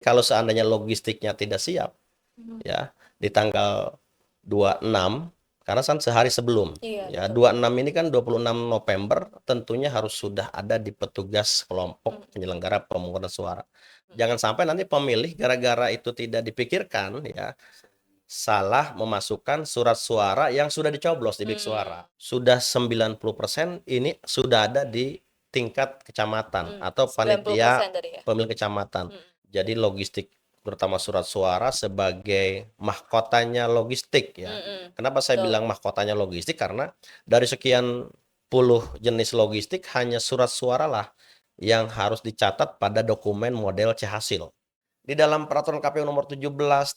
kalau seandainya logistiknya tidak siap, ya di tanggal 26, karena kan sehari sebelum, Iya, ya betul. 26 ini kan 26 November tentunya harus sudah ada di petugas kelompok Mm, penyelenggara pemungutan suara. mm, Jangan sampai nanti pemilih gara-gara itu tidak dipikirkan, ya salah memasukkan surat suara yang sudah dicoblos di bilik suara. Sudah 90% ini sudah ada di tingkat kecamatan atau panitia 90% tadi ya. pemilih kecamatan. Mm, Jadi logistik terutama surat suara sebagai mahkotanya logistik ya. Kenapa saya betul. bilang mahkotanya logistik? Karena dari sekian puluh jenis logistik hanya surat suara lah yang harus dicatat pada dokumen model C hasil. Di dalam peraturan KPU nomor 17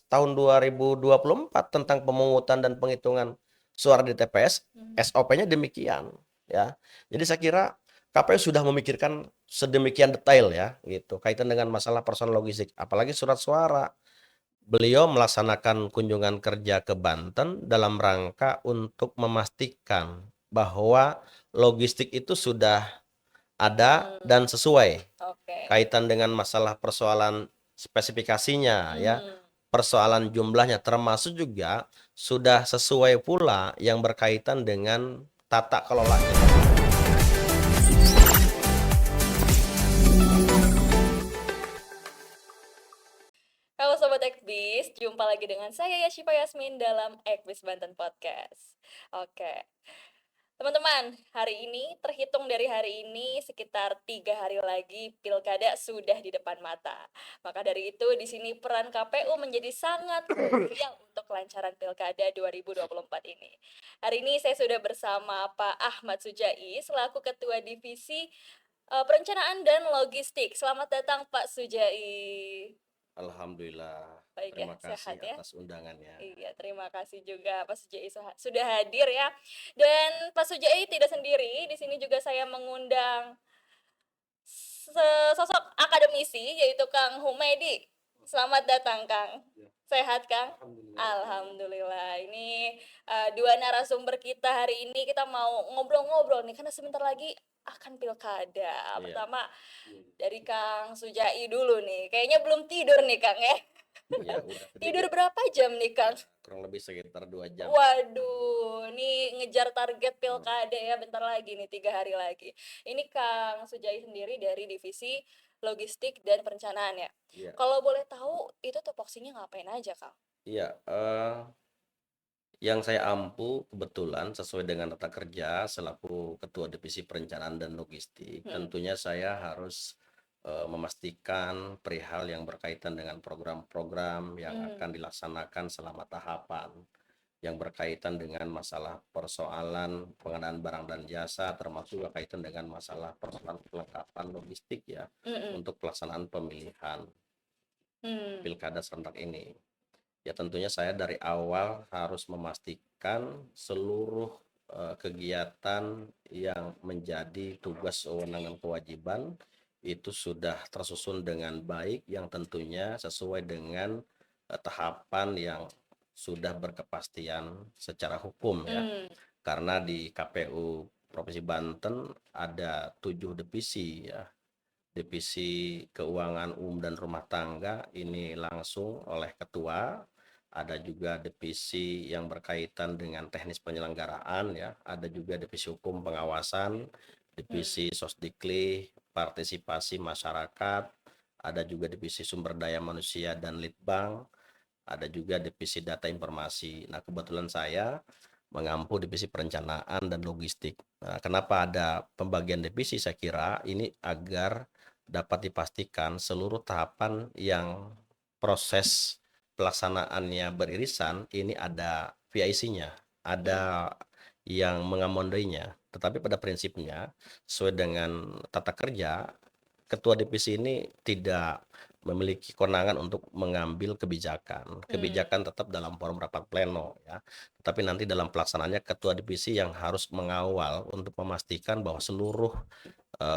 tahun 2024 tentang pemungutan dan penghitungan suara di TPS, Mm, SOP-nya demikian ya. Jadi saya kira KPU sudah memikirkan sedemikian detail ya gitu kaitan dengan masalah persoalan logistik, apalagi surat suara. Beliau melaksanakan kunjungan kerja ke Banten dalam rangka untuk memastikan bahwa logistik itu sudah ada mm, dan sesuai oke. kaitan dengan masalah persoalan spesifikasinya ya, Mhm. persoalan jumlahnya termasuk juga sudah sesuai pula yang berkaitan dengan tata kelolanya. Halo Sobat Ekbis, jumpa lagi dengan saya Yashifa Yasmin dalam Ekbis Banten Podcast. Oke, teman-teman, hari ini terhitung dari hari ini sekitar 3 hari lagi pilkada sudah di depan mata. Maka dari itu di sini peran KPU menjadi sangat krusial untuk kelancaran pilkada 2024 ini. Hari ini saya sudah bersama Pak Ahmad Sujai selaku Ketua Divisi Perencanaan dan Logistik. Selamat datang Pak Sujai. Alhamdulillah, Baik ya, terima kasih sehat ya. atas undangannya. Iya, terima kasih juga Pak Sujai sudah hadir ya. Dan Pak Sujai tidak sendiri, di sini juga saya mengundang sosok akademisi yaitu Kang Humedi. Selamat datang Kang. Sehat Kang? Alhamdulillah. Ini dua narasumber kita hari ini kita mau ngobrol-ngobrol nih karena sebentar lagi akan pilkada. Iya. Pertama dari Kang Sujai dulu nih. Kayaknya belum tidur nih Kang ya. Iya, udah Tidur sedikit. berapa jam nih Kang? Kurang lebih sekitar 2 jam. Waduh, nih ngejar target Hmm. pilkada ya bentar lagi nih 3 hari lagi. Ini Kang Sujai sendiri dari divisi logistik dan perencanaan ya. Iya. Kalau boleh tahu itu tupoksinya ngapain aja Kang? Iya, yang saya ampu kebetulan sesuai dengan tata kerja selaku Ketua Divisi Perencanaan dan Logistik, Hmm. tentunya saya harus memastikan perihal yang berkaitan dengan program-program yang akan dilaksanakan selama tahapan yang berkaitan dengan masalah persoalan pengadaan barang dan jasa, termasuk juga kaitan dengan masalah persoalan kelengkapan logistik ya Mm-mm. untuk pelaksanaan pemilihan Hmm. pilkada serentak ini. Ya tentunya saya dari awal harus memastikan seluruh kegiatan yang menjadi tugas, wewenang dan kewajiban itu sudah tersusun dengan baik yang tentunya sesuai dengan tahapan yang sudah berkepastian secara hukum ya. Hmm. Karena di KPU Provinsi Banten ada 7 divisi ya. Divisi Keuangan Umum dan Rumah Tangga ini langsung oleh ketua, ada juga divisi yang berkaitan dengan teknis penyelenggaraan ya, ada juga divisi hukum pengawasan, divisi Sosdikli, partisipasi masyarakat, ada juga divisi sumber daya manusia dan litbang, ada juga divisi data informasi. Nah, kebetulan saya mengampu divisi perencanaan dan logistik. Nah, kenapa ada pembagian divisi? Saya kira ini agar dapat dipastikan seluruh tahapan yang proses pelaksanaannya beririsan ini ada VIC-nya, ada yang mengamandehinya. Tetapi pada prinsipnya sesuai dengan tata kerja, ketua divisi ini tidak memiliki kewenangan untuk mengambil kebijakan. Kebijakan tetap dalam forum rapat pleno ya. Tapi nanti dalam pelaksanaannya ketua divisi yang harus mengawal untuk memastikan bahwa seluruh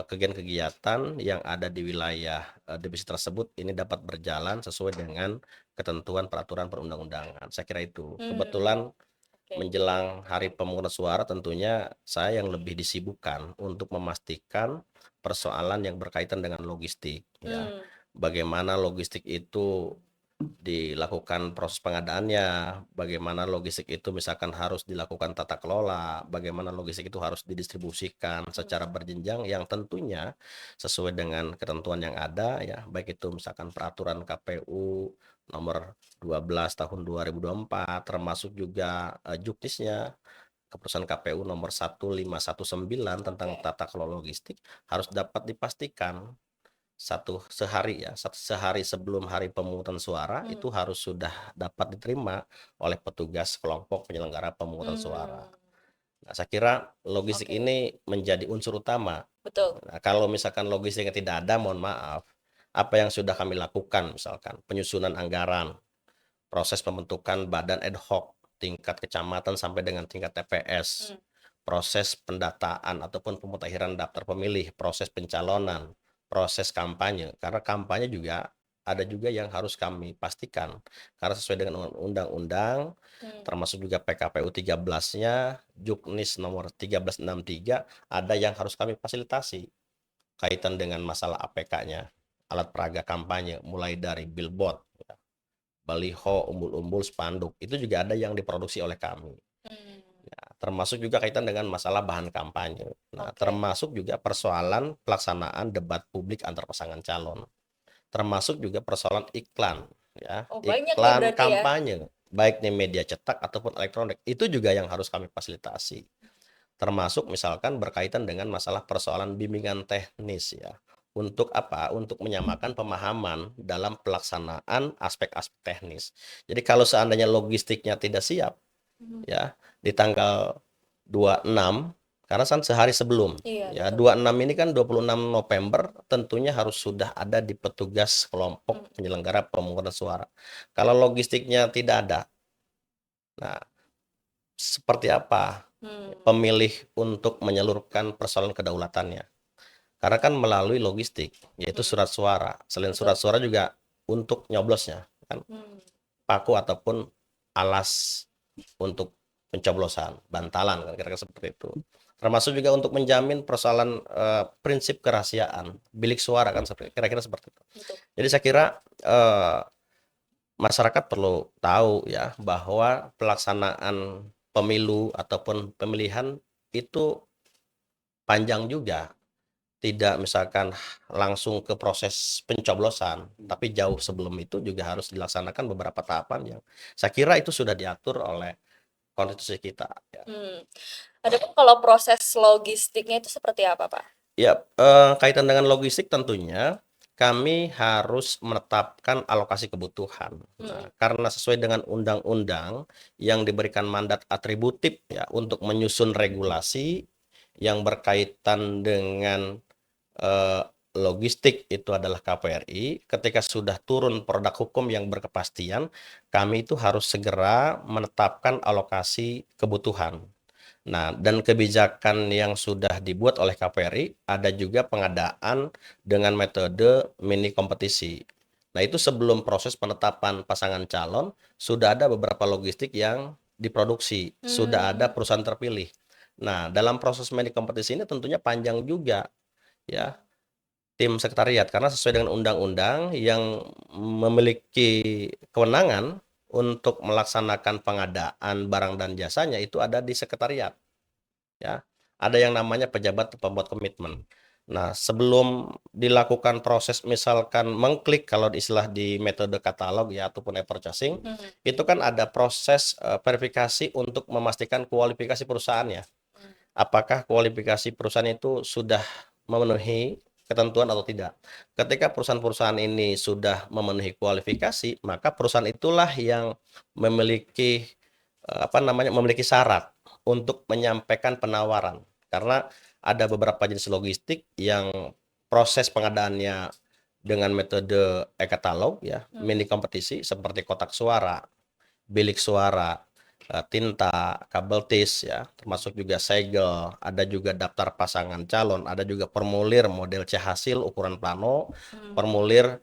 kegiatan-kegiatan yang ada di wilayah divisi tersebut ini dapat berjalan sesuai dengan ketentuan peraturan perundang-undangan. Saya kira itu. Kebetulan Oke. menjelang hari pemungutan suara tentunya saya yang lebih disibukkan untuk memastikan persoalan yang berkaitan dengan logistik ya. bagaimana logistik itu dilakukan proses pengadaannya, bagaimana logistik itu misalkan harus dilakukan tata kelola, bagaimana logistik itu harus didistribusikan secara berjenjang yang tentunya sesuai dengan ketentuan yang ada ya, baik itu misalkan peraturan KPU nomor 12 tahun 2024 termasuk juga juknisnya keputusan KPU nomor 1519 tentang Oke. tata kelola logistik harus dapat dipastikan sehari sebelum hari pemungutan suara itu harus sudah dapat diterima oleh petugas kelompok penyelenggara pemungutan suara. Hmm. Nah, saya kira logistik Oke. ini menjadi unsur utama. Betul. Nah, kalau misalkan logistiknya tidak ada, mohon maaf, apa yang sudah kami lakukan misalkan penyusunan anggaran, proses pembentukan badan ad hoc tingkat kecamatan sampai dengan tingkat TPS, proses pendataan ataupun pemutahiran daftar pemilih, proses pencalonan, proses kampanye. Karena kampanye juga ada juga yang harus kami pastikan karena sesuai dengan undang-undang termasuk juga PKPU 13-nya, Juknis nomor 1363 ada yang harus kami fasilitasi kaitan dengan masalah APK-nya, alat peraga kampanye mulai dari billboard, baliho, umbul-umbul, spanduk, itu juga ada yang diproduksi oleh kami. Ya, termasuk juga kaitan dengan masalah bahan kampanye. Nah, Oke. termasuk juga persoalan pelaksanaan debat publik antar pasangan calon. Termasuk juga persoalan iklan, ya. Oh, banyak nih Iklan berarti ya? kampanye, baik di media cetak ataupun elektronik, itu juga yang harus kami fasilitasi. Termasuk misalkan berkaitan dengan masalah persoalan bimbingan teknis ya. Untuk apa? Untuk menyamakan pemahaman dalam pelaksanaan aspek-aspek teknis. Jadi kalau seandainya logistiknya tidak siap, ya di tanggal 26 karena kan sehari sebelum Iya, ya betul. 26 ini kan 26 November tentunya harus sudah ada di petugas kelompok penyelenggara pemungutan suara. Kalau logistiknya tidak ada, nah seperti apa pemilih untuk menyalurkan persoalan kedaulatannya? Karena kan melalui logistik, yaitu surat suara. Selain Betul. surat suara juga untuk nyoblosnya, kan paku ataupun alas untuk pencoblosan, bantalan kan kira-kira seperti itu. Termasuk juga untuk menjamin persoalan prinsip kerahasiaan bilik suara kan kira-kira seperti itu. Betul. Jadi saya kira masyarakat perlu tahu ya bahwa pelaksanaan pemilu ataupun pemilihan itu panjang juga. Tidak misalkan langsung ke proses pencoblosan, tapi jauh sebelum itu juga harus dilaksanakan beberapa tahapan yang saya kira itu sudah diatur oleh konstitusi kita ya. Adapun kalau proses logistiknya itu seperti apa, Pak? Ya, kaitan dengan logistik tentunya kami harus menetapkan alokasi kebutuhan. Nah, karena sesuai dengan undang-undang yang diberikan mandat atributif ya untuk menyusun regulasi yang berkaitan dengan logistik itu adalah KPRI. Ketika sudah turun produk hukum yang berkepastian, kami itu harus segera menetapkan alokasi kebutuhan. Nah, dan kebijakan yang sudah dibuat oleh KPRI ada juga pengadaan dengan metode mini kompetisi. Nah, itu sebelum proses penetapan pasangan calon sudah ada beberapa logistik yang diproduksi, sudah ada perusahaan terpilih. Nah, dalam proses mini kompetisi ini tentunya panjang juga ya tim sekretariat karena sesuai dengan undang-undang yang memiliki kewenangan untuk melaksanakan pengadaan barang dan jasanya itu ada di sekretariat ya. Ada yang namanya pejabat pembuat komitmen. Nah, sebelum dilakukan proses misalkan mengklik kalau istilah di metode katalog ya ataupun e-purchasing, itu kan ada proses verifikasi untuk memastikan kualifikasi perusahaannya. Apakah kualifikasi perusahaan itu sudah memenuhi ketentuan atau tidak. Ketika perusahaan-perusahaan ini sudah memenuhi kualifikasi, maka perusahaan itulah yang memiliki memiliki syarat untuk menyampaikan penawaran. Karena ada beberapa jenis logistik yang proses pengadaannya dengan metode e-katalog ya, mini kompetisi seperti kotak suara, bilik suara, tinta, kabel tis ya, termasuk juga segel, ada juga daftar pasangan calon, ada juga formulir model C hasil ukuran plano, formulir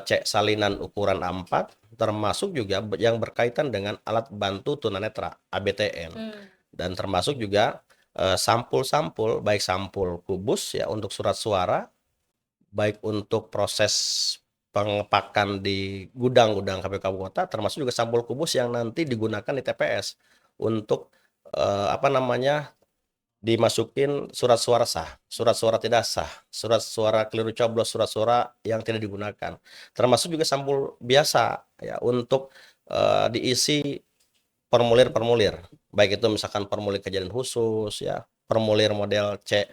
C salinan ukuran A4, termasuk juga yang berkaitan dengan alat bantu tunanetra ABTN. Dan termasuk juga sampul-sampul baik sampul kubus ya untuk surat suara, baik untuk proses pengepakan di gudang-gudang KPU Kabupaten Kota, termasuk juga sampul kubus yang nanti digunakan di TPS untuk apa namanya dimasukin surat suara sah, surat suara tidak sah, surat suara keliru coblos, surat suara yang tidak digunakan. Termasuk juga sampul biasa ya untuk diisi formulir-formulir. Baik itu misalkan formulir kejadian khusus ya, formulir model C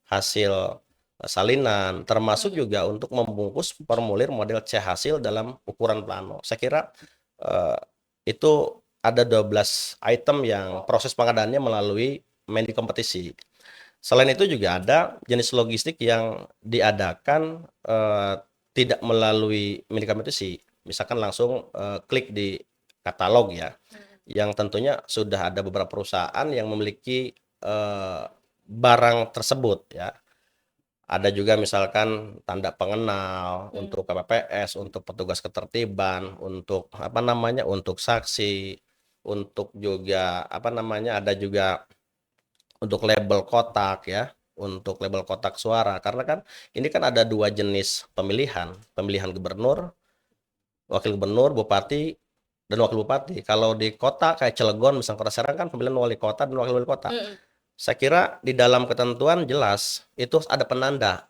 hasil salinan, termasuk juga untuk membungkus formulir model C hasil dalam ukuran plano. Saya kira eh, itu ada 12 item yang proses pengadaannya melalui manajemen kompetisi. Selain itu juga ada jenis logistik yang diadakan tidak melalui manajemen kompetisi. Misalkan langsung klik di katalog ya, yang tentunya sudah ada beberapa perusahaan yang memiliki barang tersebut ya. Ada juga misalkan tanda pengenal untuk KPPS, untuk petugas ketertiban, untuk apa namanya, untuk saksi, untuk juga apa namanya, ada juga untuk label kotak ya, untuk label kotak suara. Karena kan ini kan ada dua jenis pemilihan, pemilihan gubernur, wakil gubernur, bupati, dan wakil bupati. Kalau di kota kayak Cilegon, misalnya Kota Serang kan pemilihan wali kota dan wakil wali kota. Saya kira di dalam ketentuan jelas itu ada penanda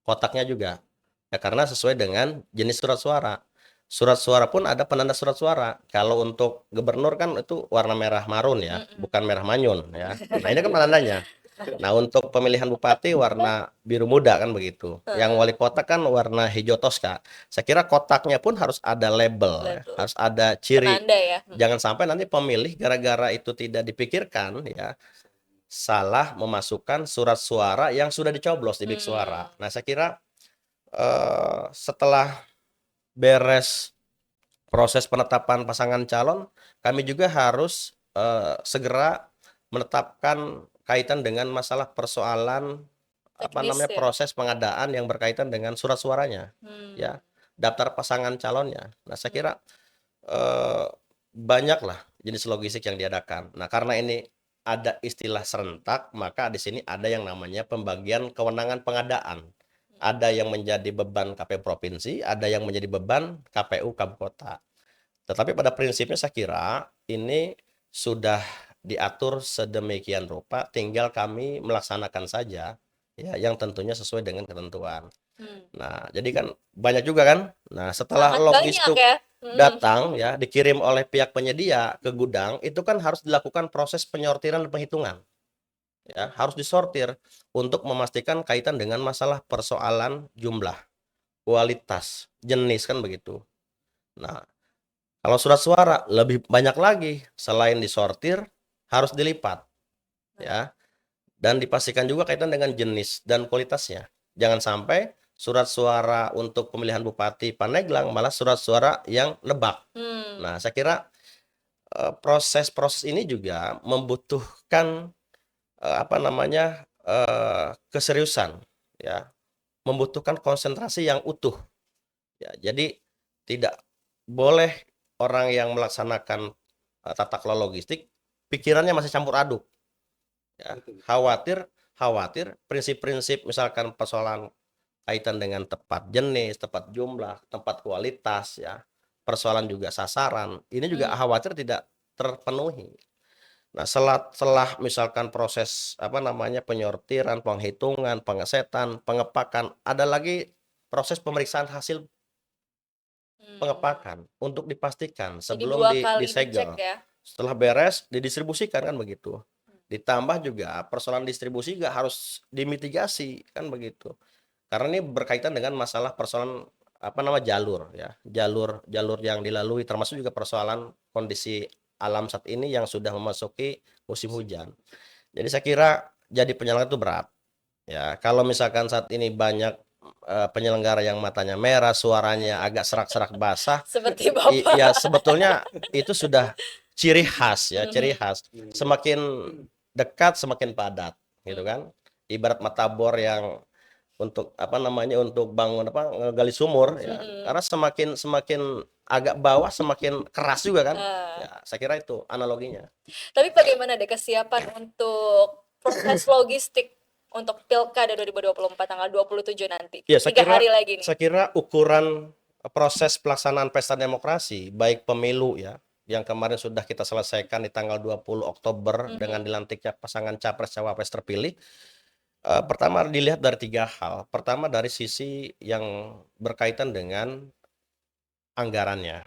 kotaknya juga. Ya karena sesuai dengan jenis surat suara. Surat suara pun ada penanda surat suara. Kalau untuk gubernur kan itu warna merah marun ya, bukan merah manyun ya. Nah, ini kan penandanya. Nah, untuk pemilihan bupati warna biru muda kan begitu. Yang wali kota kan warna hijau toska. Saya kira kotaknya pun harus ada label ya, harus ada ciri. Penanda ya. Jangan sampai nanti pemilih gara-gara itu tidak dipikirkan ya, salah memasukkan surat suara yang sudah dicoblos di bilik suara. Nah, saya kira setelah beres proses penetapan pasangan calon, kami juga harus segera menetapkan kaitan dengan masalah persoalan apa Teknis namanya ya. proses pengadaan yang berkaitan dengan surat suaranya, ya, daftar pasangan calonnya. Nah, saya kira banyaklah jenis logistik yang diadakan. Nah, karena ini ada istilah serentak, maka di sini ada yang namanya pembagian kewenangan pengadaan. Ada yang menjadi beban KPU provinsi, ada yang menjadi beban KPU kabupaten kota. Tetapi pada prinsipnya saya kira ini sudah diatur sedemikian rupa, tinggal kami melaksanakan saja ya yang tentunya sesuai dengan ketentuan. Nah, jadi kan banyak juga kan. Nah, setelah Sangat banyak logistik ya. datang ya dikirim oleh pihak penyedia ke gudang, itu kan harus dilakukan proses penyortiran dan penghitungan. Ya, harus disortir untuk memastikan kaitan dengan masalah persoalan jumlah, kualitas, jenis kan begitu. Nah, kalau surat suara lebih banyak lagi, selain disortir harus dilipat ya. Dan dipastikan juga kaitan dengan jenis dan kualitasnya. Jangan sampai surat suara untuk pemilihan bupati Pandeglang malah surat suara yang nebak. Nah, saya kira proses-proses ini juga membutuhkan apa namanya keseriusan ya, membutuhkan konsentrasi yang utuh ya. Jadi tidak boleh orang yang melaksanakan tata kelola logistik pikirannya masih campur aduk ya. Khawatir prinsip-prinsip misalkan persoalan kaitan dengan tepat jenis, tepat jumlah, tepat kualitas ya, persoalan juga sasaran, ini juga khawatir tidak terpenuhi. Nah, setelah misalkan proses apa namanya penyortiran, penghitungan, pengesetan, pengepakan, ada lagi proses pemeriksaan hasil pengepakan untuk dipastikan Jadi sebelum 2 kali dicek disegel. ya. Setelah beres didistribusikan kan begitu. Ditambah juga persoalan distribusi juga harus dimitigasi kan begitu. Karena ini berkaitan dengan masalah persoalan apa nama jalur ya. Jalur yang dilalui termasuk juga persoalan kondisi alam saat ini yang sudah memasuki musim hujan. Jadi saya kira jadi penyelenggara itu berat. Ya, kalau misalkan saat ini banyak penyelenggara yang matanya merah, suaranya agak serak-serak basah, Seperti Bapak. ya sebetulnya itu sudah ciri khas ya, ciri khas. Semakin dekat semakin padat, gitu kan. Ibarat mata bor yang untuk apa namanya untuk bangun apa ngegali sumur ya. Karena semakin agak bawah semakin keras juga kan. Ya, saya kira itu analoginya. Tapi bagaimana deh kesiapan untuk proses logistik untuk Pilkada 2024 tanggal 27 nanti? Ya, 3 hari lagi nih. saya kira ukuran proses pelaksanaan pesta demokrasi, baik pemilu ya, yang kemarin sudah kita selesaikan di tanggal 20 Oktober dengan dilantiknya pasangan capres-cawapres terpilih, pertama dilihat dari 3 hal. Pertama dari sisi yang berkaitan dengan anggarannya,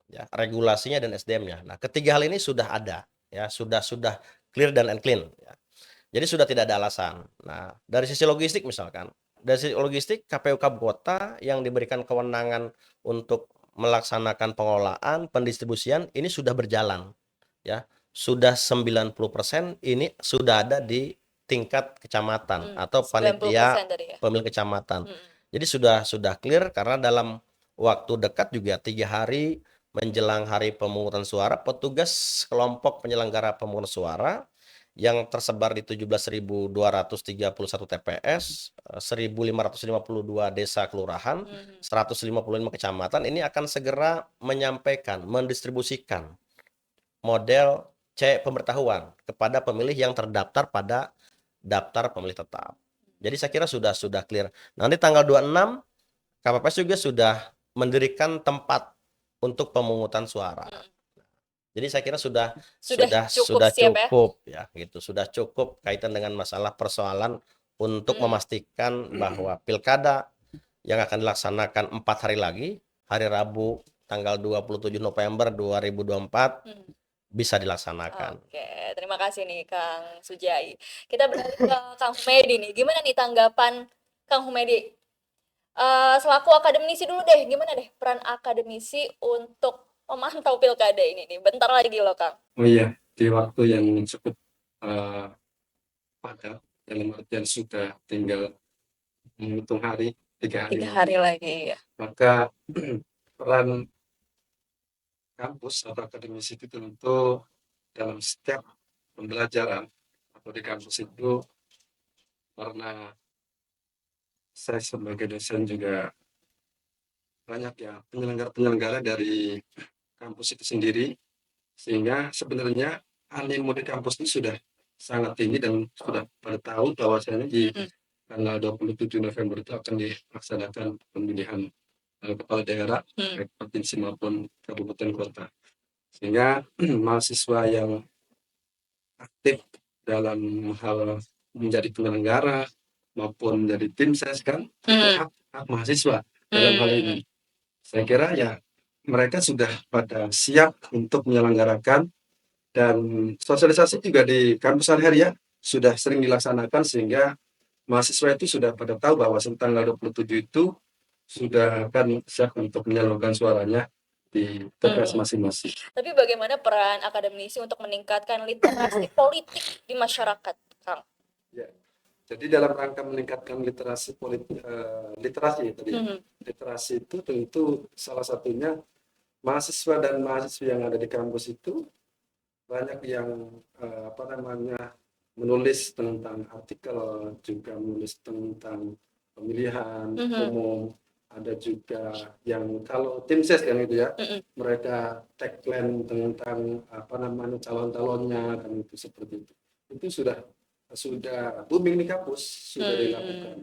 ya, regulasinya dan SDM-nya. Nah, ketiga hal ini sudah ada, ya, sudah clear dan clean, ya. Jadi sudah tidak ada alasan. Nah, dari sisi logistik misalkan, dari sisi logistik KPU Kabupaten Kota yang diberikan kewenangan untuk melaksanakan pengolahan, pendistribusian ini sudah berjalan, ya. Sudah 90% ini sudah ada di tingkat kecamatan atau 90% panitia tadi ya? pemilih kecamatan. Jadi sudah clear karena dalam waktu dekat juga 3 hari menjelang hari pemungutan suara, petugas kelompok penyelenggara pemungutan suara yang tersebar di 17.231 TPS, 1.552 desa kelurahan, 155 kecamatan ini akan segera menyampaikan, mendistribusikan model C pemberitahuan kepada pemilih yang terdaftar pada daftar pemilih tetap. Jadi saya kira sudah clear. Nanti tanggal 26 KPPS juga sudah mendirikan tempat untuk pemungutan suara. Jadi saya kira sudah Cukup siap ya? cukup ya gitu, sudah cukup kaitan dengan masalah persoalan untuk memastikan bahwa pilkada yang akan dilaksanakan 4 hari lagi, hari Rabu tanggal 27 November 2024 bisa dilaksanakan. Oke, terima kasih nih Kang Sujai. Kita beralih ke Kang Humedi nih. Gimana nih tanggapan Kang Humedi? Selaku akademisi dulu deh, gimana deh peran akademisi untuk memantau pilkada ini nih? Bentar lagi loh Kang. Oh iya, di waktu yang cukup padat, dalam artian sudah tinggal menghitung hari, 3 hari 3 hari lagi ya. maka peran kampus atau akademisi itu tentu dalam setiap pembelajaran atau di kampus itu, karena saya sebagai dosen juga banyak ya penyelenggara dari kampus itu sendiri, sehingga sebenarnya animo di kampus itu sudah sangat tinggi dan sudah pada tahu bahwasanya di tanggal 27 November itu akan dilaksanakan pemilihan kepala daerah baik provinsi maupun kabupaten kota, sehingga mahasiswa yang aktif dalam hal menjadi penyelenggara maupun menjadi tim ses kan itu hak mahasiswa dalam hal ini. Saya kira ya mereka sudah pada siap untuk menyelenggarakan, dan sosialisasi juga di kampus sehari-hari ya sudah sering dilaksanakan, sehingga mahasiswa itu sudah pada tahu bahwa tanggal 27 itu sudah akan siap untuk menyalurkan suaranya di TPS masing-masing. Tapi bagaimana peran akademisi untuk meningkatkan literasi politik di masyarakat, Kang? Ya. Jadi dalam rangka meningkatkan literasi politik, literasi tadi, literasi itu tentu salah satunya mahasiswa dan mahasiswi yang ada di kampus itu banyak yang menulis tentang artikel, juga menulis tentang pemilihan umum, ada juga yang kalau tim ses kan itu ya, mereka tagline tentang calon-calonnya kan itu seperti itu sudah booming di kampus, sudah dilakukan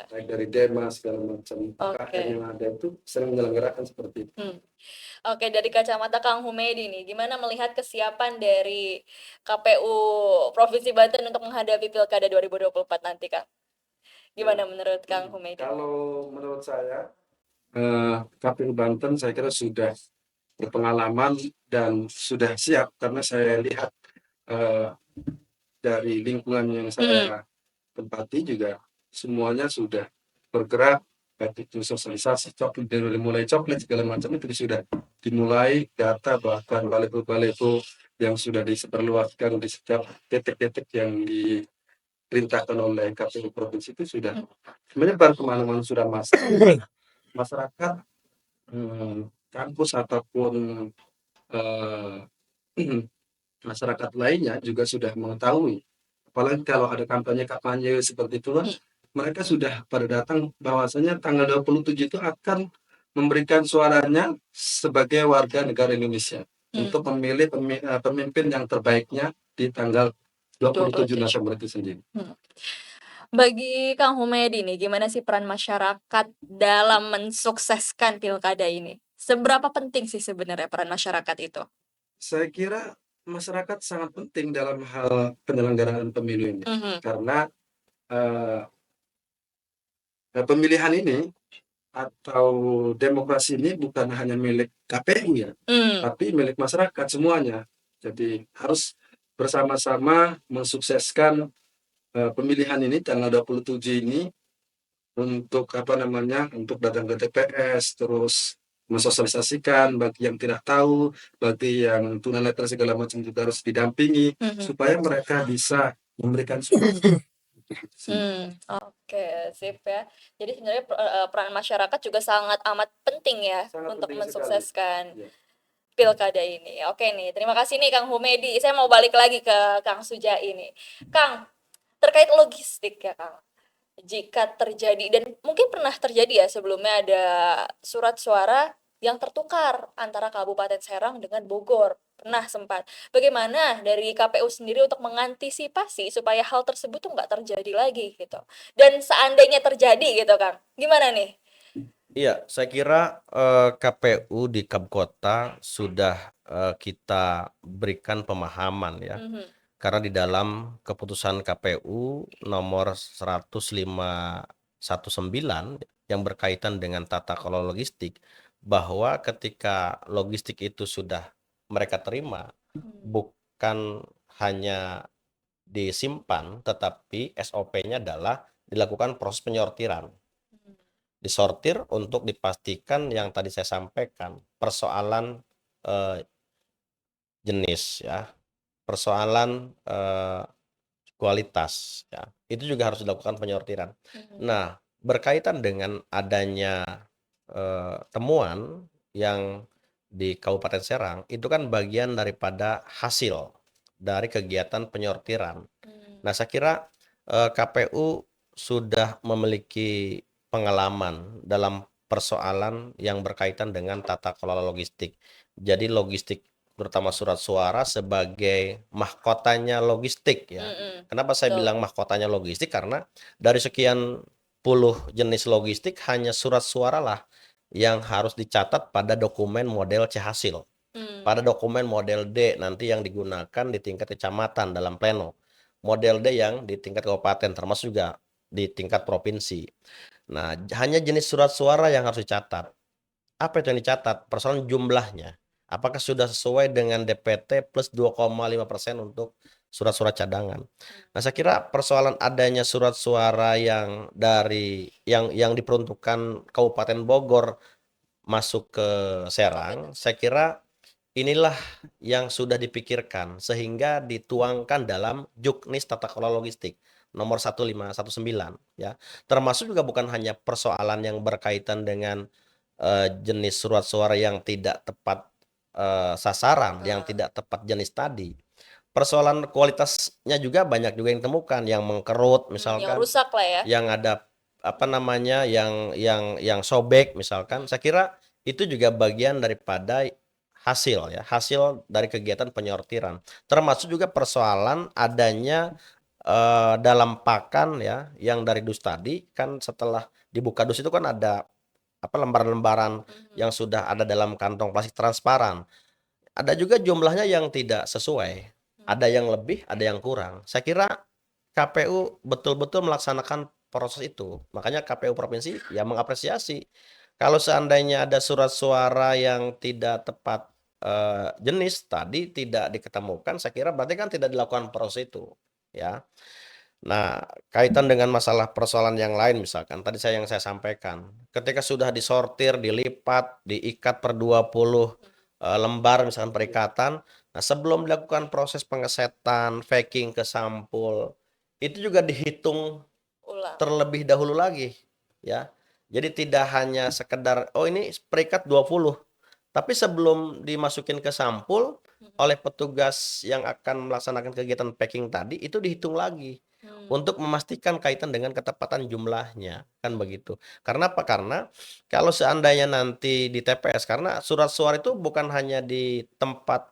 baik dari Dema segala macam KKN yang ada itu sering menyelenggarakan seperti itu. Oke, dari kacamata Kang Humedi nih, gimana melihat kesiapan dari KPU Provinsi Banten untuk menghadapi Pilkada 2024 nanti, Kang? Gimana menurut Kang Humedi? Kalau menurut saya, KPU Banten saya kira sudah berpengalaman dan sudah siap, karena saya lihat dari lingkungan yang saya tempati juga semuanya sudah bergerak, baik itu sosialisasi coklat, dari mulai coklat segala macam itu sudah dimulai, data bahkan baliho-baliho yang sudah disebarluaskan di setiap titik-titik yang diperintahkan oleh KPU provinsi itu sudah menyebar kemana-mana, sudah masuk masyarakat, kampus ataupun masyarakat lainnya juga sudah mengetahui, apalagi kalau ada kampanye seperti itu, mereka sudah pada datang bahwasanya tanggal 27 itu akan memberikan suaranya sebagai warga negara Indonesia untuk memilih pemimpin yang terbaiknya di tanggal 27 November itu sendiri. Bagi Kang Humedi nih, gimana sih peran masyarakat dalam mensukseskan pilkada ini? Seberapa penting sih sebenarnya peran masyarakat itu? Saya kira masyarakat sangat penting dalam hal penyelenggaraan pemilu ini, Mhm. karena eh, pemilihan ini atau demokrasi ini bukan hanya milik KPU ya, Mmm. tapi milik masyarakat semuanya. Jadi harus bersama-sama mensukseskan pemilihan ini tanggal 27 ini untuk apa namanya, untuk datang ke TPS, terus mensosialisasikan bagi yang tidak tahu, bagi yang tunanetra segala macam juga harus didampingi Mhm. supaya mereka bisa memberikan suara. Oke, sip ya. Jadi sebenarnya peran masyarakat juga sangat amat penting ya Sangat untuk penting sekali. mensukseskan Ya. pilkada ini. Oke nih, terima kasih nih Kang Humedi. Saya mau balik lagi ke Kang Sujai nih. Kang, terkait logistik ya Kang. Jika terjadi dan mungkin pernah terjadi ya sebelumnya ada surat suara yang tertukar antara Kabupaten Serang dengan Bogor. Pernah sempat. Bagaimana dari KPU sendiri untuk mengantisipasi supaya hal tersebut tuh nggak terjadi lagi gitu. Dan seandainya terjadi gitu Kang, gimana nih? Iya, saya kira KPU di Kab Kota sudah kita berikan pemahaman ya. Mhm. Karena di dalam keputusan KPU nomor 1519 yang berkaitan dengan tata kelola logistik, bahwa ketika logistik itu sudah mereka terima, bukan hanya disimpan, tetapi SOP-nya adalah dilakukan proses penyortiran. Disortir untuk dipastikan yang tadi saya sampaikan, persoalan jenis ya, persoalan kualitas ya. Itu juga harus dilakukan penyortiran. Nah, berkaitan dengan adanya temuan yang di Kabupaten Serang, itu kan bagian daripada hasil dari kegiatan penyortiran. Nah, saya kira KPU sudah memiliki pengalaman dalam persoalan yang berkaitan dengan tata kelola logistik. Jadi logistik terutama surat suara sebagai mahkotanya logistik ya. Kenapa saya Betul. bilang mahkotanya logistik? Karena dari sekian puluh jenis logistik hanya surat suara lah yang harus dicatat pada dokumen model C hasil. Pada dokumen model D nanti yang digunakan di tingkat kecamatan dalam pleno. Model D yang di tingkat kabupaten termasuk juga di tingkat provinsi. Nah, hanya jenis surat suara yang harus dicatat. Apa itu yang dicatat? Persoalan jumlahnya. Apakah sudah sesuai dengan DPT plus 2,5% untuk surat-surat cadangan? Nah, saya kira persoalan adanya surat suara yang dari yang diperuntukkan Kabupaten Bogor masuk ke Serang, saya kira inilah yang sudah dipikirkan sehingga dituangkan dalam Juknis Tata Kelola Logistik nomor 1519 ya. Termasuk juga bukan hanya persoalan yang berkaitan dengan jenis surat suara yang tidak tepat sasaran, yang tidak tepat jenis tadi. Persoalan kualitasnya juga banyak juga yang ditemukan, yang mengkerut Yang misalkan, rusak lah ya. yang ada apa namanya, yang sobek misalkan. Saya kira itu juga bagian daripada hasil ya, hasil dari kegiatan penyortiran. Termasuk juga persoalan adanya dalam pakan ya, yang dari dus tadi kan setelah dibuka dus itu kan ada apa lembaran-lembaran yang sudah ada dalam kantong plastik transparan. Ada juga jumlahnya yang tidak sesuai. Ada yang lebih, ada yang kurang. Saya kira KPU betul-betul melaksanakan proses itu. Makanya KPU provinsi ya mengapresiasi. Kalau seandainya ada surat suara yang tidak tepat jenis tadi tidak diketemukan, saya kira berarti kan tidak dilakukan proses itu, ya. Nah, kaitan dengan masalah persoalan yang lain misalkan tadi yang saya sampaikan, ketika sudah disortir, dilipat, diikat per 20 lembar misalkan perikatan, nah sebelum dilakukan proses pengesetan, packing ke sampul, itu juga dihitung Ulang. terlebih dahulu lagi ya. Jadi tidak hanya sekedar oh ini perikat 20, tapi sebelum dimasukin ke sampul oleh petugas yang akan melaksanakan kegiatan packing tadi itu dihitung lagi untuk memastikan kaitan dengan ketepatan jumlahnya kan begitu. Karena apa? Karena kalau seandainya nanti di TPS karena surat suara itu bukan hanya di tempat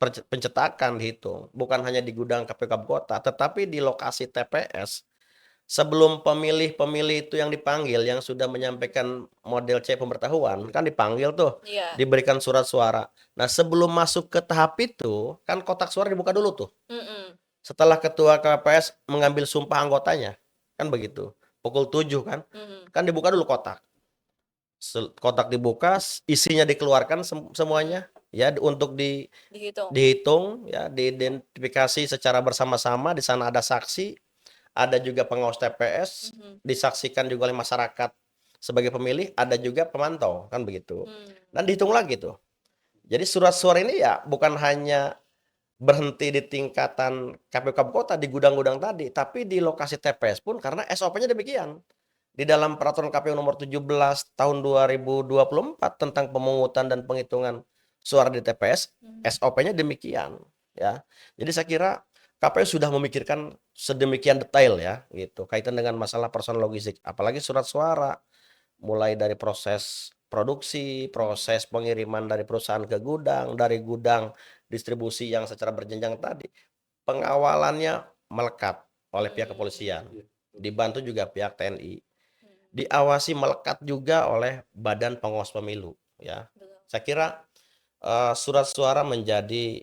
pencetakan dihitung, bukan hanya di gudang KPU Kota, tetapi di lokasi TPS sebelum pemilih-pemilih itu yang dipanggil, yang sudah menyampaikan model C pemberitahuan, kan dipanggil tuh, Iya. diberikan surat suara. Nah, sebelum masuk ke tahap itu, kan kotak suara dibuka dulu tuh. Mm-mm. Setelah ketua KPS mengambil sumpah anggotanya, kan begitu. Pukul 7 kan, Mm-mm. kan dibuka dulu kotak. Kotak dibuka, isinya dikeluarkan semuanya, ya untuk Dihitung. dihitung, ya diidentifikasi secara bersama-sama. Di sana ada saksi, ada juga pengawas TPS, Mhm. disaksikan juga oleh masyarakat sebagai pemilih, ada juga pemantau, kan begitu. Hmm. Dan dihitung lagi tuh. Jadi surat suara ini ya bukan hanya berhenti di tingkatan KPU Kabupaten Kota di gudang-gudang tadi, tapi di lokasi TPS pun karena SOP-nya demikian. Di dalam peraturan KPU nomor 17 tahun 2024 tentang pemungutan dan penghitungan suara di TPS, SOP-nya demikian, ya. Jadi saya kira KPU sudah memikirkan sedemikian detail ya, gitu, kaitan dengan masalah persoalan logistik, apalagi surat suara, mulai dari proses produksi, proses pengiriman dari perusahaan ke gudang, dari gudang distribusi yang secara berjenjang tadi, pengawalannya melekat oleh pihak kepolisian, dibantu juga pihak TNI, diawasi melekat juga oleh Badan Pengawas Pemilu, ya. Betul. Saya kira surat suara menjadi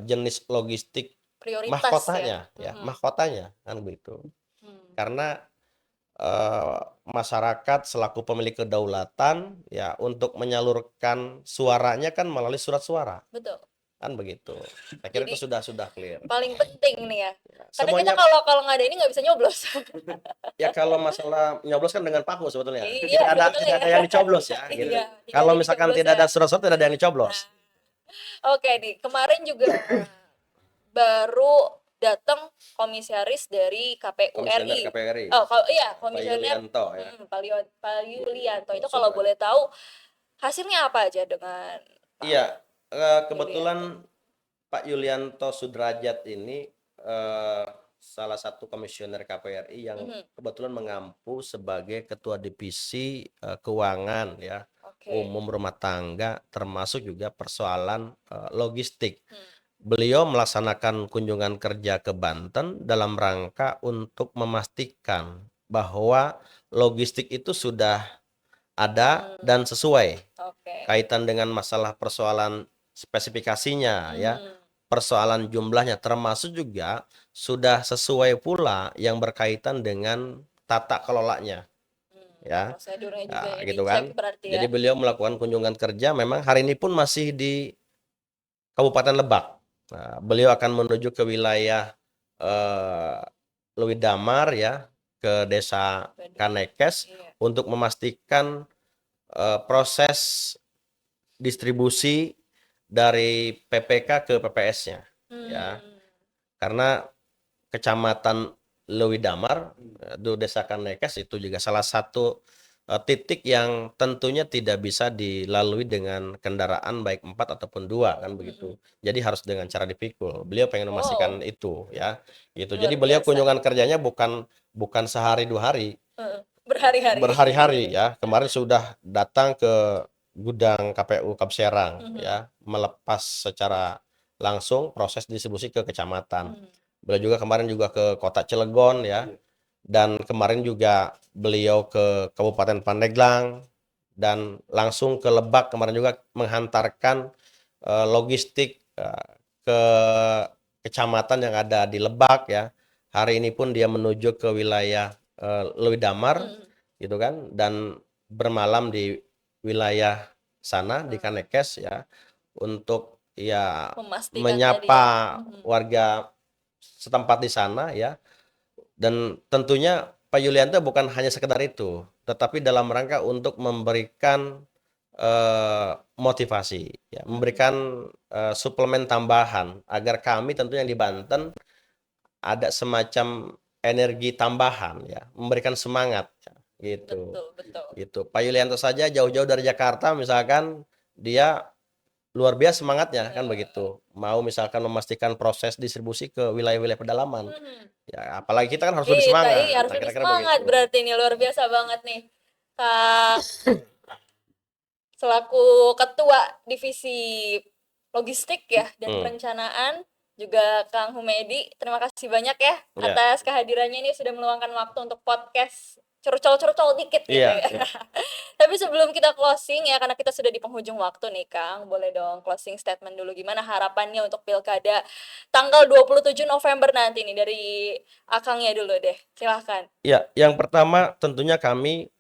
jenis logistik Prioritas ya. mahkotanya, ya, Mhm. mahkotanya kan begitu. Hmm. Karena masyarakat selaku pemilik kedaulatan ya untuk menyalurkan suaranya kan melalui surat suara, Betul. kan begitu. Saya kira Jadi itu sudah clear. paling penting nih ya. Karena kita Semuanya kalau nggak ada ini nggak bisa nyoblos. ya kalau masalah nyoblos kan dengan paku sebetulnya. Iya, Tidak sebetulnya ada ya. yang dicoblos ya, gitu. Iya, tidak Kalau ada misalkan tidak dicoblosnya. ada surat-surat tidak ada yang dicoblos. Oke nih, kemarin juga baru datang komisaris dari KPU Komisioner RI. KPU RI, Oh, iya, Pak komisioner Yulianto ya. Pak Yulianto itu kalau boleh tahu hasilnya apa aja dengan Pak Iya, Yulianto? kebetulan Pak Yulianto Sudrajat ini salah satu komisioner KPU RI yang kebetulan mengampu sebagai ketua divisi keuangan ya, Oke. umum rumah tangga, termasuk juga persoalan logistik. Beliau melaksanakan kunjungan kerja ke Banten dalam rangka untuk memastikan bahwa logistik itu sudah ada dan sesuai Oke. kaitan dengan masalah persoalan spesifikasinya ya, persoalan jumlahnya, termasuk juga sudah sesuai pula yang berkaitan dengan tata kelolanya ya. Prosedurnya juga Nah, ya gitu dicek kan. berarti ya. Jadi beliau melakukan kunjungan kerja, memang hari ini pun masih di Kabupaten Lebak. Nah, beliau akan menuju ke wilayah Lewi Damar ya, ke desa Kanekes untuk memastikan proses distribusi dari PPK ke PPS-nya ya. Karena Kecamatan Lewi Damar, Desa Kanekes itu juga salah satu titik yang tentunya tidak bisa dilalui dengan kendaraan baik 4 ataupun 2 kan begitu. Jadi harus dengan cara dipikul. Beliau pengen memastikan itu ya. Gitu. Jadi beliau kunjungan kerjanya bukan sehari 2 hari. Berhari-hari. Berhari-hari ya. Kemarin sudah datang ke gudang KPU Kapserang ya, melepas secara langsung proses distribusi ke kecamatan. Beliau juga kemarin juga ke Kota Cilegon ya. Dan kemarin juga beliau ke Kabupaten Pandeglang dan langsung ke Lebak, kemarin juga menghantarkan logistik ke kecamatan yang ada di Lebak ya. Hari ini pun dia menuju ke wilayah Lewi Damar gitu kan, dan bermalam di wilayah sana di Kanekes ya untuk ya menyapa warga setempat di sana ya. Dan tentunya Pak Yulianto bukan hanya sekedar itu, tetapi dalam rangka untuk memberikan motivasi, ya, memberikan suplemen tambahan agar kami tentunya yang di Banten ada semacam energi tambahan, ya, memberikan semangat, ya, gitu. Betul. Gitu. Pak Yulianto saja jauh-jauh dari Jakarta, misalkan dia luar biasa semangatnya kan begitu. Mau misalkan memastikan proses distribusi ke wilayah-wilayah pedalaman. Ya, apalagi kita kan harus lebih semangat. Iya, harus Nah, lebih kira-kira semangat begitu. berarti ini luar biasa banget nih. Kak selaku ketua divisi logistik ya dan perencanaan juga Kang Humedi. Terima kasih banyak ya Ya, atas kehadirannya, ini sudah meluangkan waktu untuk podcast curcol-curcol dikit gitu iya, ya. iya. Tapi sebelum kita closing ya, karena kita sudah di penghujung waktu nih Kang, boleh dong closing statement dulu, gimana harapannya untuk Pilkada tanggal 27 November nanti nih, dari Akangnya dulu deh, silahkan. Ya, yang pertama tentunya kami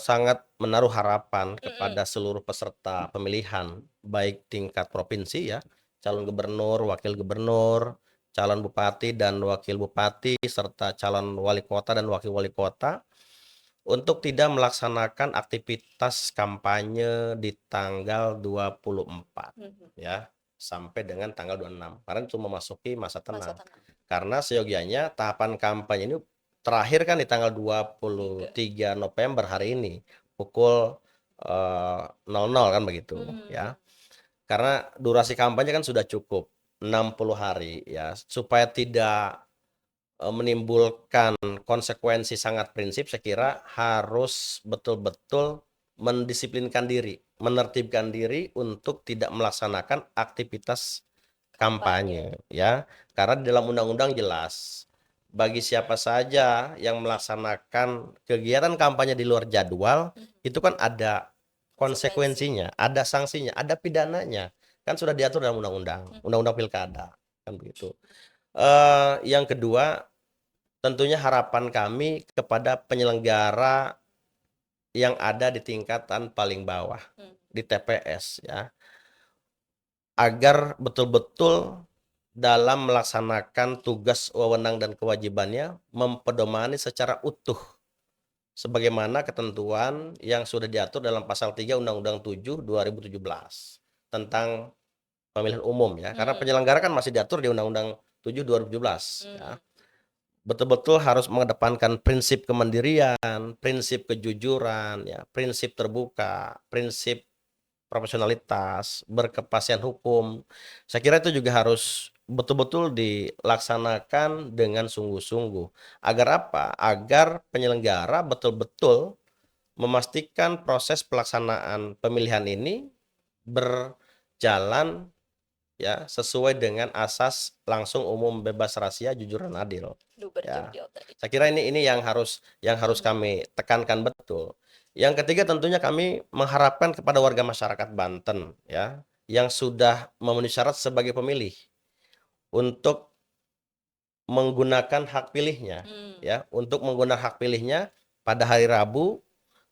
sangat menaruh harapan Mm-mm. kepada seluruh peserta pemilihan, baik tingkat provinsi ya, calon gubernur, wakil gubernur, calon bupati dan wakil bupati, serta calon wali kota dan wakil wali kota, untuk tidak melaksanakan aktivitas kampanye di tanggal 24 Mhm. ya, sampai dengan tanggal 26. Karena itu memasuki masa Masa tenang. tenang. Karena seyogianya tahapan kampanye ini terakhir kan di tanggal 23 November hari ini pukul 00 kan begitu Hmm. ya. Karena durasi kampanye kan sudah cukup 60 hari ya, supaya tidak menimbulkan konsekuensi sangat prinsip, saya kira harus betul-betul mendisiplinkan diri, menertibkan diri untuk tidak melaksanakan aktivitas Kampanye. kampanye ya. Karena di dalam undang-undang jelas bagi siapa saja yang melaksanakan kegiatan kampanye di luar jadwal Mhm. itu kan ada Konsekuensi. konsekuensinya, ada sanksinya, ada pidananya. Kan sudah diatur dalam undang-undang, Mhm. undang-undang pilkada kan begitu. Yang kedua, tentunya harapan kami kepada penyelenggara yang ada di tingkatan paling bawah, Hmm. di TPS ya, agar betul-betul dalam melaksanakan tugas, wewenang dan kewajibannya mempedomani secara utuh sebagaimana ketentuan yang sudah diatur dalam pasal 3 Undang-Undang 7 2017 tentang pemilihan umum ya. Karena Hmm. penyelenggara kan masih diatur di Undang-Undang 7 2017 ya. Hmm. Betul-betul harus mengedepankan prinsip kemandirian, prinsip kejujuran, ya, prinsip terbuka, prinsip profesionalitas, berkepastian hukum. Saya kira itu juga harus betul-betul dilaksanakan dengan sungguh-sungguh. Agar apa? Agar penyelenggara betul-betul memastikan proses pelaksanaan pemilihan ini berjalan ya sesuai dengan asas langsung, umum, bebas, rahasia, jujur dan adil. Luber Ya, jurdil tadi. saya kira ini yang harus Mhm. kami tekankan betul. Yang ketiga tentunya kami mengharapkan kepada warga masyarakat Banten ya yang sudah memenuhi syarat sebagai pemilih untuk menggunakan hak pilihnya Hmm. ya, untuk menggunakan hak pilihnya pada hari Rabu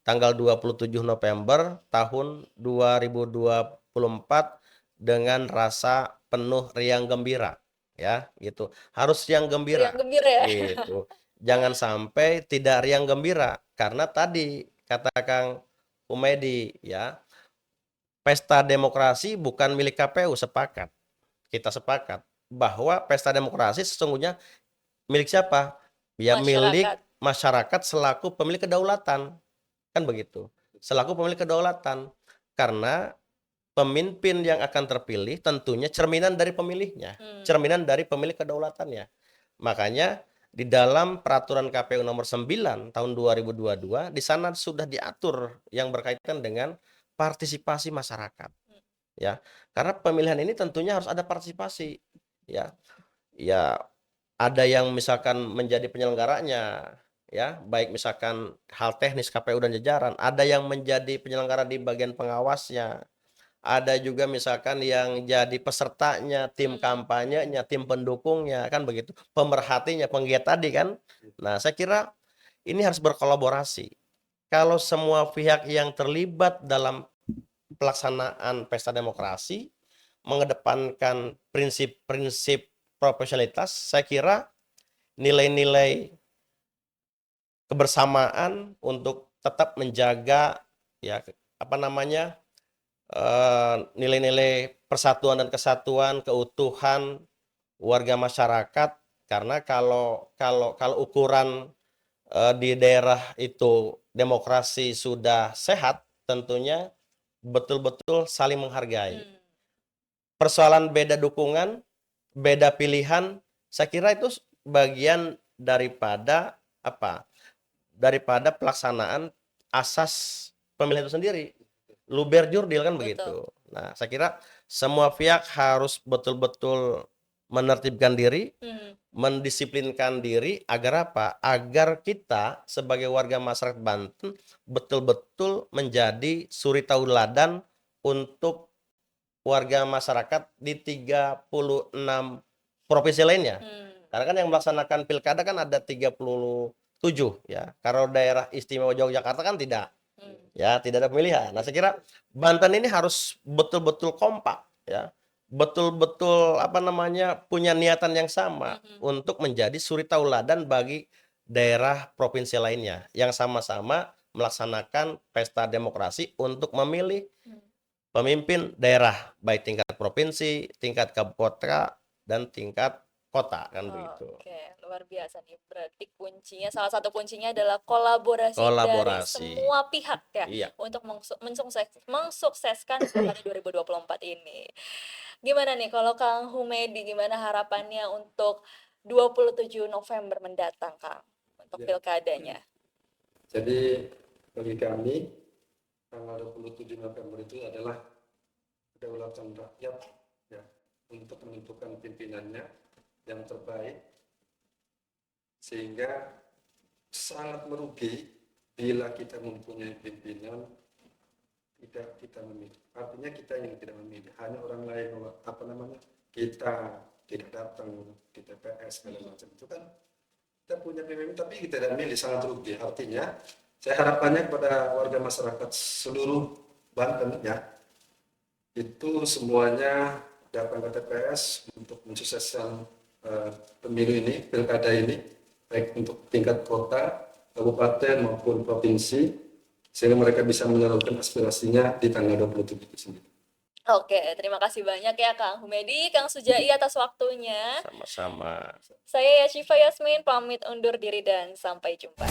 tanggal 27 November tahun 2024 dengan rasa penuh riang gembira ya gitu. Harus riang Riang gembira gembira ya. gitu. Jangan sampai tidak riang gembira karena tadi kata Kang Humedi ya, pesta demokrasi bukan milik KPU, sepakat. Kita sepakat bahwa pesta demokrasi sesungguhnya milik siapa? Ya Masyarakat. milik masyarakat selaku pemilik kedaulatan. Kan begitu. Selaku pemilik kedaulatan. Karena pemimpin yang akan terpilih tentunya cerminan dari pemilihnya, Hmm. cerminan dari pemilik kedaulatannya. Makanya di dalam peraturan KPU nomor 9 tahun 2022 di sana sudah diatur yang berkaitan dengan partisipasi masyarakat ya. Karena pemilihan ini tentunya harus ada partisipasi ya. Ya, ada yang misalkan menjadi penyelenggaranya ya, baik misalkan hal teknis KPU dan jajaran, ada yang menjadi penyelenggara di bagian pengawasnya, ada juga misalkan yang jadi pesertanya, tim Hmm. kampanyenya, tim pendukungnya, kan begitu, pemerhatinya, penggiat tadi kan. Nah, saya kira ini harus berkolaborasi. Kalau semua pihak yang terlibat dalam pelaksanaan pesta demokrasi mengedepankan prinsip-prinsip profesionalitas, saya kira nilai-nilai kebersamaan untuk tetap menjaga ya apa namanya nilai-nilai persatuan dan kesatuan, keutuhan warga masyarakat. Karena kalau ukuran di daerah itu demokrasi sudah sehat, tentunya betul-betul saling menghargai. Hmm. Persoalan beda dukungan, beda pilihan, saya kira itu bagian daripada apa? Daripada pelaksanaan asas pemilihan itu sendiri. Luber jurdil kan Betul. begitu. Nah, saya kira semua pihak harus betul-betul menertibkan diri, Hmm. mendisiplinkan diri agar apa? Agar kita sebagai warga masyarakat Banten betul-betul menjadi suri tauladan untuk warga masyarakat di 36 provinsi lainnya. Hmm. Karena kan yang melaksanakan pilkada kan ada 37 ya. Kalau daerah istimewa Yogyakarta kan tidak. Hmm. Ya, tidak ada pemilihan. Nah, saya kira Banten ini harus betul-betul kompak ya. Betul-betul punya niatan yang sama untuk menjadi suri tauladan bagi daerah provinsi lainnya yang sama-sama melaksanakan pesta demokrasi untuk memilih Hmm. pemimpin daerah baik tingkat provinsi, tingkat kabupaten dan tingkat kota kan begitu. Oke, luar biasa nih. Berarti kuncinya, salah satu kuncinya adalah kolaborasi dari Kolaborasi. semua pihak ya, Iya. untuk mensukseskan pilkada 2024 ini. Gimana nih kalau Kang Humedi, gimana harapannya untuk 27 November mendatang, Kang, untuk Ya. pilkadanya? Jadi bagi kami tanggal 27 November itu adalah kedaulatan rakyat ya, untuk menentukan pimpinannya yang terbaik, sehingga sangat merugi bila kita mempunyai pimpinan tidak kita memilih. Artinya kita yang tidak memilih, hanya orang lain kita tidak datang di TPS segala macam, itu kan kita punya pemimpin tapi kita tidak memilih, sangat rugi. Artinya saya harapannya kepada warga masyarakat seluruh Banten ya, itu semuanya datang ke TPS untuk mensukseskan pemilu ini, pilkada ini, baik untuk tingkat kota, kabupaten maupun provinsi, sehingga mereka bisa menyalurkan aspirasinya di tanggal 27 itu sendiri. Oke, terima kasih banyak ya Kang Humedi, Kang Sujai atas waktunya. Sama-sama. Saya Yashifa Yasmin pamit undur diri dan sampai jumpa.